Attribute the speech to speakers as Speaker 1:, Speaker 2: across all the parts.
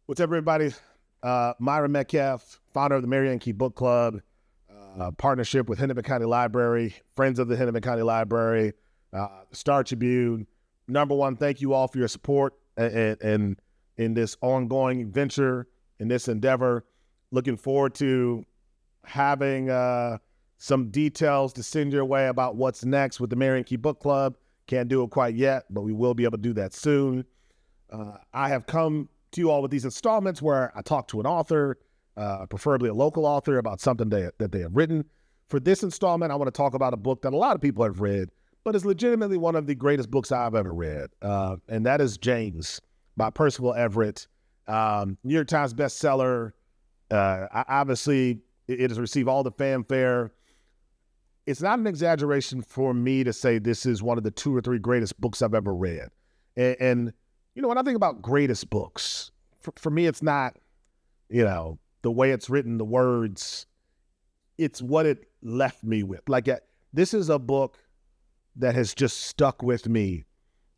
Speaker 1: What's up, everybody? Myron Metcalf, founder of the Marion Key Book Club, partnership with Hennepin County Library, friends of the Hennepin County Library, Star Tribune. Number one, thank you all for your support and in this ongoing venture, in this endeavor. Looking forward to having some details to send your way about what's next with the Marion Key Book Club. Can't do it quite yet, but we will be able to do that soon. I have come to you all with these installments where I talk to an author, preferably a local author, about something that they have written. For this installment, I want to talk about a book that a lot of people have read, but is legitimately one of the greatest books I've ever read, and that is James by Percival Everett, New York Times bestseller. Obviously, it has received all the fanfare. It's not an exaggeration for me to say this is one of the 2 or 3 greatest books I've ever read. And you know, when I think about greatest books, for me, it's not, the way it's written, the words, it's what it left me with. This is a book that has just stuck with me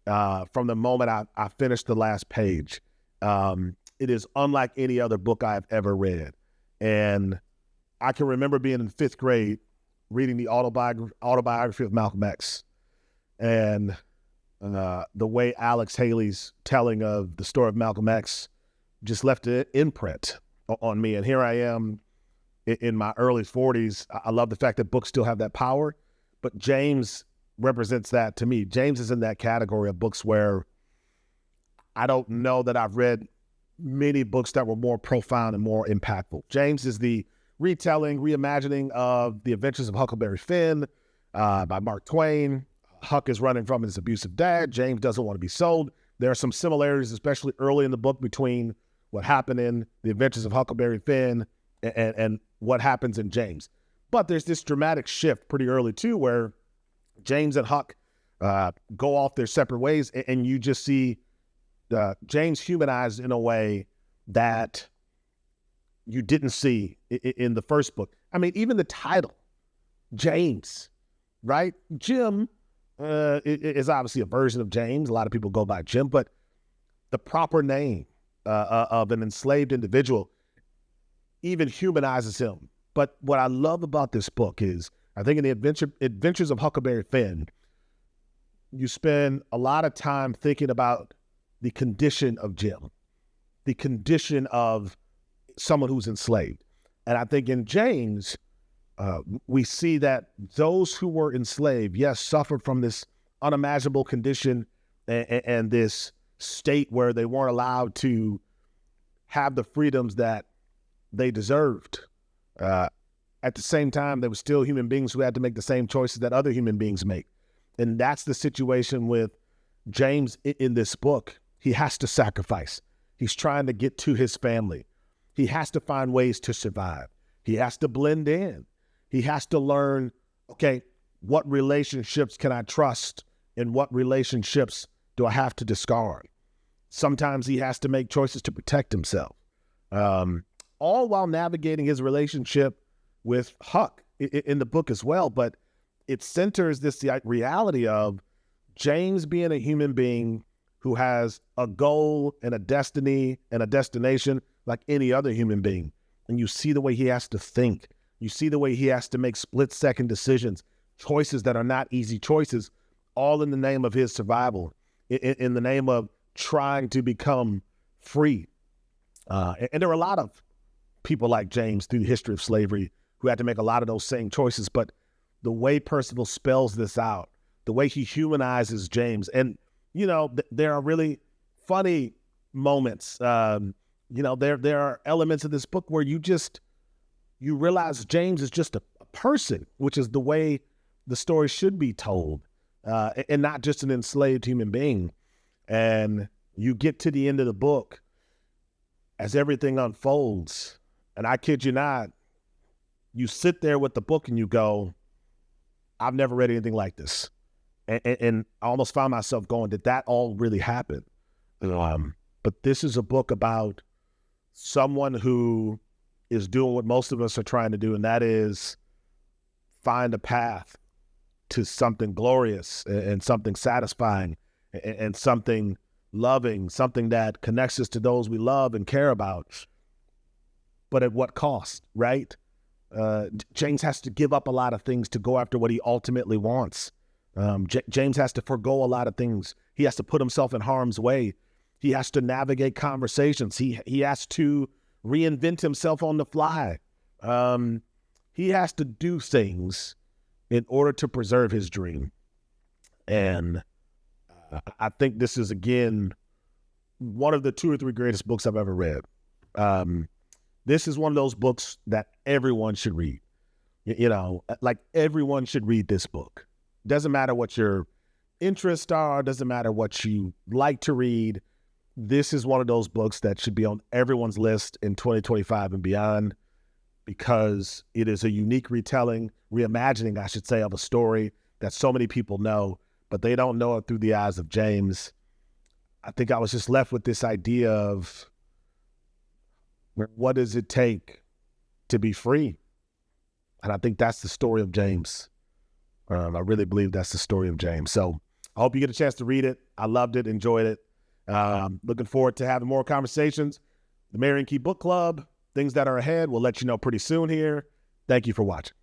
Speaker 1: from the moment I finished the last page. It is unlike any other book I've ever read. And I can remember being in 5th grade, reading the autobiography of Malcolm X. And the way Alex Haley's telling of the story of Malcolm X just left an imprint on me. And here I am in my early 40s. I love the fact that books still have that power, but James represents that to me. James is in that category of books where I don't know that I've read many books that were more profound and more impactful. James is the retelling, reimagining of The Adventures of Huckleberry Finn by Mark Twain. Huck is running from his abusive dad. James doesn't want to be sold. There are some similarities, especially early in the book, between what happened in The Adventures of Huckleberry Finn and what happens in James. But there's this dramatic shift pretty early, too, where James and Huck go off their separate ways, and you just see James humanized in a way that you didn't see in the first book. I mean, even the title, James, right? Jim is obviously a version of James. A lot of people go by Jim, but the proper name of an enslaved individual even humanizes him. But what I love about this book is, I think in The Adventures of Huckleberry Finn, you spend a lot of time thinking about the condition of Jim, the condition of someone who's enslaved. And I think in James, we see that those who were enslaved, yes, suffered from this unimaginable condition and this state where they weren't allowed to have the freedoms that they deserved. At the same time, there were still human beings who had to make the same choices that other human beings make. And that's the situation with James in this book. He has to sacrifice. He's trying to get to his family. He has to find ways to survive. He has to blend in. He has to learn, okay, what relationships can I trust and what relationships do I have to discard? Sometimes he has to make choices to protect himself, all while navigating his relationship with Huck in the book as well. But it centers this reality of James being a human being who has a goal and a destiny and a destination like any other human being. And you see the way he has to think. You see the way he has to make split-second decisions, choices that are not easy choices, all in the name of his survival, in the name of trying to become free. And there are a lot of people like James through the history of slavery who had to make a lot of those same choices. But the way Percival spells this out, the way he humanizes James, and, there are really funny moments. There are elements of this book where you realize James is just a person, which is the way the story should be told, and not just an enslaved human being. And you get to the end of the book as everything unfolds, and I kid you not, you sit there with the book and you go, I've never read anything like this. And I almost found myself going, did that all really happen? But this is a book about someone who is doing what most of us are trying to do, and that is find a path to something glorious and something satisfying and something loving, something that connects us to those we love and care about. But at what cost, right? James has to give up a lot of things to go after what he ultimately wants. James has to forgo a lot of things. He has to put himself in harm's way. He has to navigate conversations. He has to reinvent himself on the fly. He has to do things in order to preserve his dream. And I think this is, again, one of the 2 or 3 greatest books I've ever read. This is one of those books that everyone should read. Like everyone should read this book. Doesn't matter what your interests are, doesn't matter what you like to read. This is one of those books that should be on everyone's list in 2025 and beyond, because it is a unique reimagining, I should say, of a story that so many people know, but they don't know it through the eyes of James. I think I was just left with this idea of, what does it take to be free? And I think that's the story of James. I really believe that's the story of James. So I hope you get a chance to read it. I loved it, enjoyed it. Looking forward to having more conversations. The Mary and Key Book Club, things that are ahead, we'll let you know pretty soon here. Thank you for watching.